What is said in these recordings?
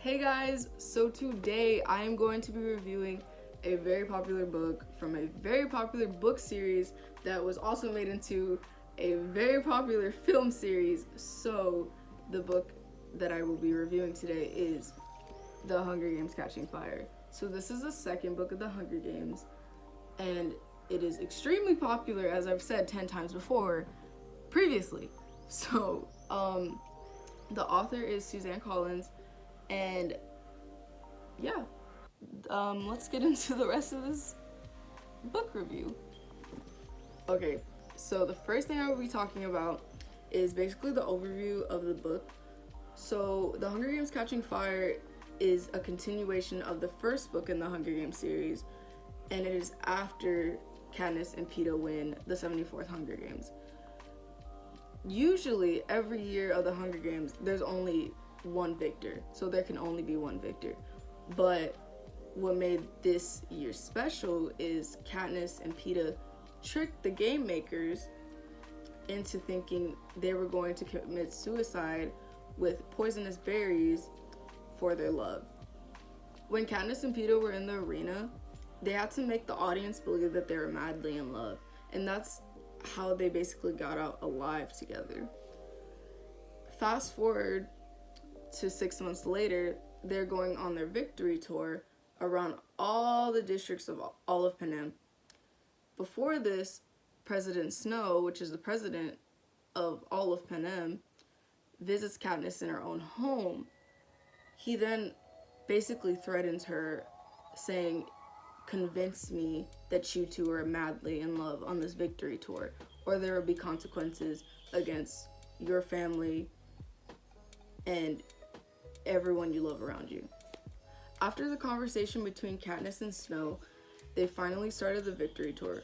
Hey guys, so today I am going to be reviewing a very popular book from a very popular book series that was also made into a very popular film series. So the book that I will be reviewing today is The Hunger Games: Catching Fire. So this is the second book of The Hunger Games, and it is extremely popular, as I've said 10 times before previously. So the author is Suzanne Collins, and yeah, let's get into the rest of this book review. Okay, so the first thing I will be talking about is basically the overview of the book. So The Hunger Games: Catching Fire is a continuation of the first book in the Hunger Games series, and it is after Katniss and Peeta win the 74th Hunger Games. Usually, every year of the Hunger Games, there's only one victor, so there can only be one victor. But what made this year special is Katniss and Peeta tricked the game makers into thinking they were going to commit suicide with poisonous berries for their love. When Katniss and Peeta were in the arena, they had to make the audience believe that they were madly in love, and that's how they basically got out alive together. Fast forward to 6 months later, they're going on their victory tour around all the districts of all of Panem. Before this, President Snow, which is the president of all of Panem, visits Katniss in her own home. He then basically threatens her, saying, "Convince me that you two are madly in love on this victory tour, or there will be consequences against your family and everyone you love around you." After the conversation between Katniss and Snow, they finally started the victory tour.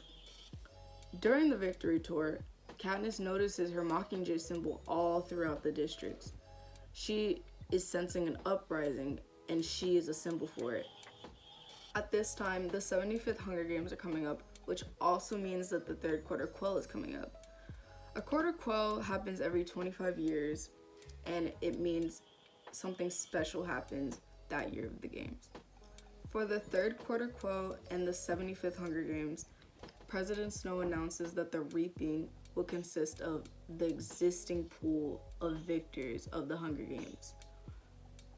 During the victory tour, Katniss notices her Mockingjay symbol all throughout the districts. She is sensing an uprising, and she is a symbol for it. At this time, the 75th Hunger Games are coming up, which also means that the third quarter quell is coming up. A quarter quell happens every 25 years, and it means something special happens that year of the games. For the third quarter quell and the 75th Hunger Games, President Snow announces that the reaping will consist of the existing pool of victors of the Hunger Games,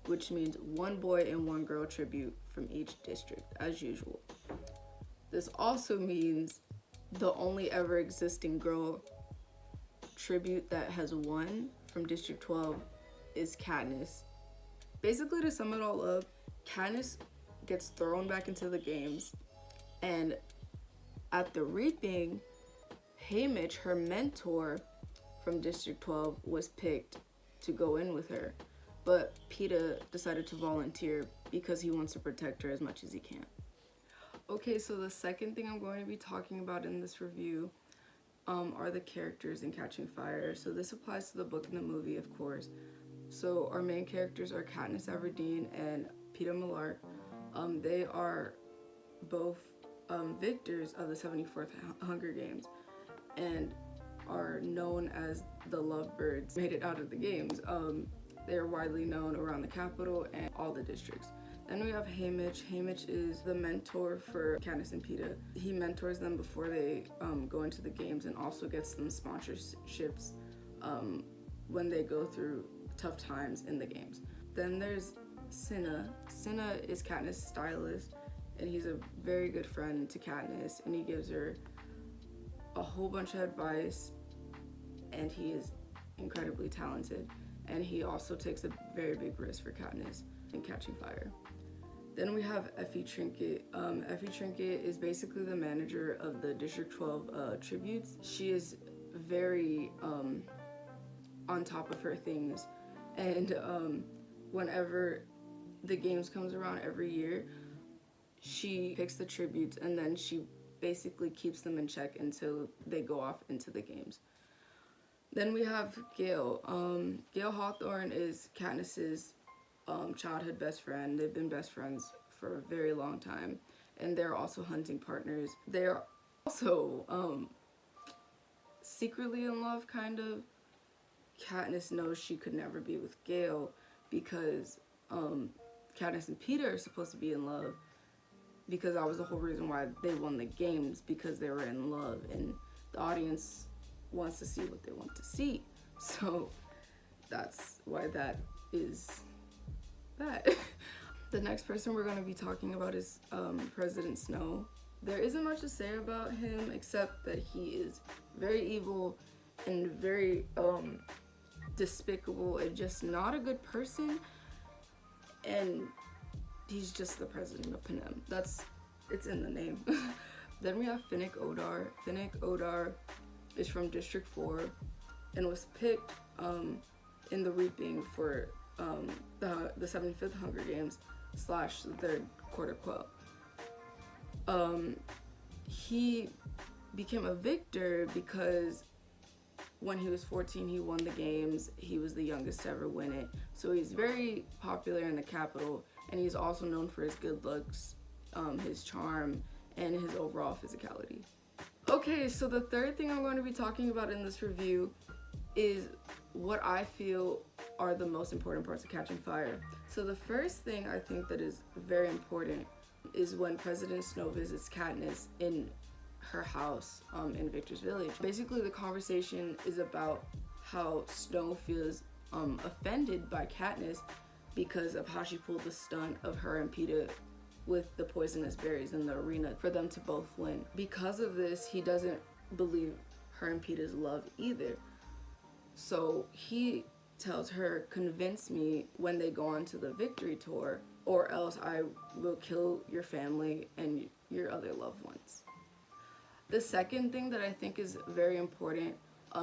which means one boy and one girl tribute from each district, as usual. This also means the only ever existing girl tribute that has won from District 12 is Katniss. Basically, to sum it all up, Katniss gets thrown back into the games, and at the reaping, Haymitch, her mentor from District 12, was picked to go in with her. But Peeta decided to volunteer because he wants to protect her as much as he can. Okay, so the second thing I'm going to be talking about in this review are the characters in Catching Fire. So this applies to the book and the movie, of course. So our main characters are Katniss Everdeen and Peeta Mellark. They are both victors of the 74th Hunger Games and are known as the Lovebirds. Made it out of the games. They are widely known around the capital and all the districts. Then we have Haymitch. Haymitch is the mentor for Katniss and Peeta. He mentors them before they go into the games and also gets them sponsorships when they go through tough times in the games. Then there's Cinna. Cinna is Katniss' stylist, and he's a very good friend to Katniss, and he gives her a whole bunch of advice, and he is incredibly talented. And he also takes a very big risk for Katniss in Catching Fire. Then we have Effie Trinket. Effie Trinket is basically the manager of the District 12 tributes. She is very on top of her things, and whenever the games comes around every year, she picks the tributes, and then she basically keeps them in check until they go off into the games. Then we have Gale. Gale Hawthorne is Katniss's childhood best friend. They've been best friends for a very long time, and they're also hunting partners. They're also secretly in love, kind of. Katniss knows she could never be with Gale because Katniss and Peeta are supposed to be in love, because that was the whole reason why they won the games, because they were in love, and the audience wants to see what they want to see. So that's why that is that. The next person we're going to be talking about is President Snow. There isn't much to say about him except that he is very evil and very despicable and just not a good person, and he's just the president of Panem. It's in the name. Then we have Finnick Odaar. Finnick Odaar is from District 4 and was picked in the reaping for the 75th Hunger Games / the third Quarter Quell. He became a victor because when he was 14 he won the games. He was the youngest to ever win it, so he's very popular in the capital, and he's also known for his good looks, his charm, and his overall physicality. Okay, so the third thing I'm going to be talking about in this review is what I feel are the most important parts of Catching Fire. So the first thing I think that is very important is when President Snow visits Katniss in her house in Victor's Village. Basically, the conversation is about how Snow feels offended by Katniss because of how she pulled the stunt of her and Peeta with the poisonous berries in the arena for them to both win. Because of this, he doesn't believe her and Peeta's love either. So he tells her, convince me when they go on to the victory tour, or else I will kill your family and your other loved ones. The second thing that I think is very important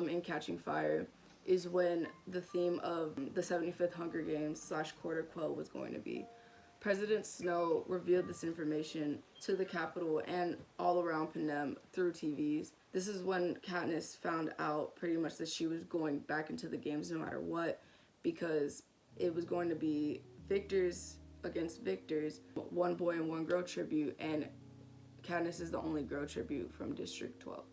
in Catching Fire is when the theme of the 75th Hunger Games / Quarter Quell was going to be. President Snow revealed this information to the Capitol and all around Panem through TVs. This is when Katniss found out pretty much that she was going back into the games no matter what, because it was going to be victors against victors, one boy and one girl tribute, and Katniss is the only girl tribute from District 12.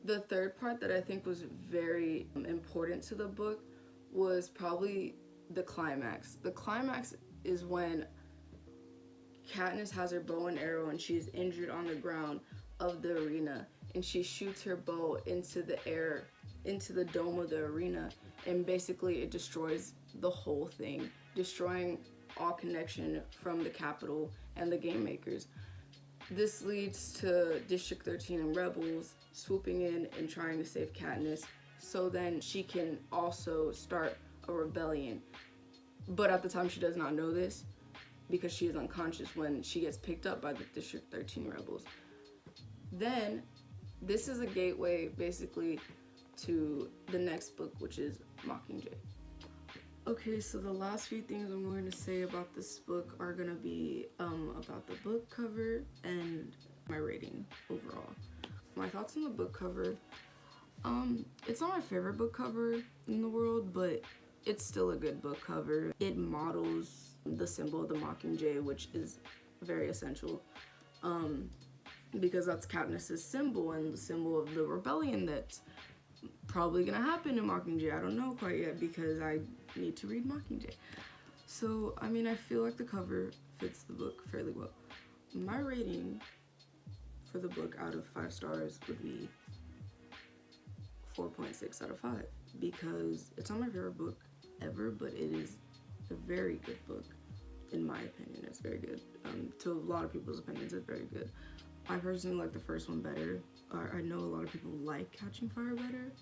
The third part that I think was very important to the book was probably the climax. The climax is when Katniss has her bow and arrow and she's injured on the ground of the arena, and she shoots her bow into the air, into the dome of the arena, and basically it destroys the whole thing, destroying all connection from the Capitol and the game makers. This leads to District 13 and rebels swooping in and trying to save Katniss, so then she can also start a rebellion. But at the time she does not know this, because she is unconscious when she gets picked up by the District 13 rebels. Then this is a gateway basically to the next book, which is Mockingjay. Okay, so the last few things I'm going to say about this book are gonna be about the book cover and my rating overall. My thoughts on the book cover, it's not my favorite book cover in the world, but it's still a good book cover. It models the symbol of the Mockingjay, which is very essential, because that's Katniss's symbol and the symbol of the rebellion that's probably gonna happen in Mockingjay. I don't know quite yet because I need to read Mockingjay. So, I mean, I feel like the cover fits the book fairly well. My rating for the book out of 5 stars would be 4.6 out of 5, because it's not my favorite book ever, but it is a very good book. In my opinion, it's very good. To a lot of people's opinions, it's very good. I personally like the first one better. I know a lot of people like Catching Fire better,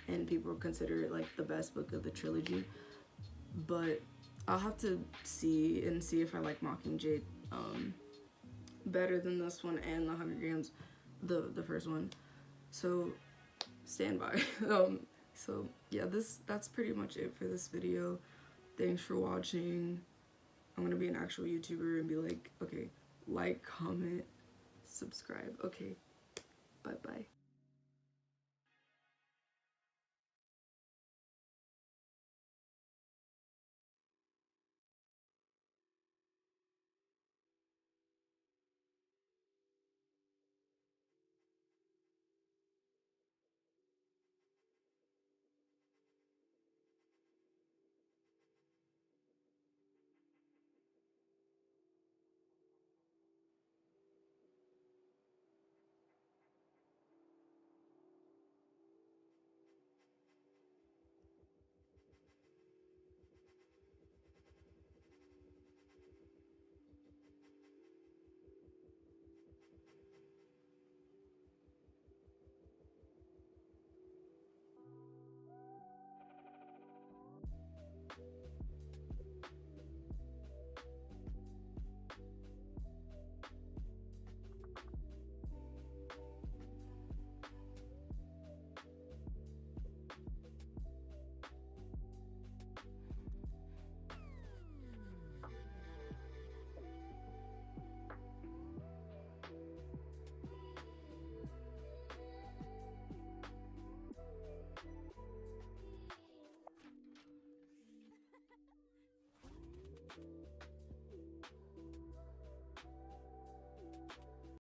and people consider it like the best book of the trilogy, but I'll have to see if I like Mockingjay better than this one and The Hunger Games, the first one. So stand by. So yeah, that's pretty much it for this video. Thanks for watching. I'm gonna be an actual YouTuber and be like, okay, like, comment, subscribe. Okay, bye bye.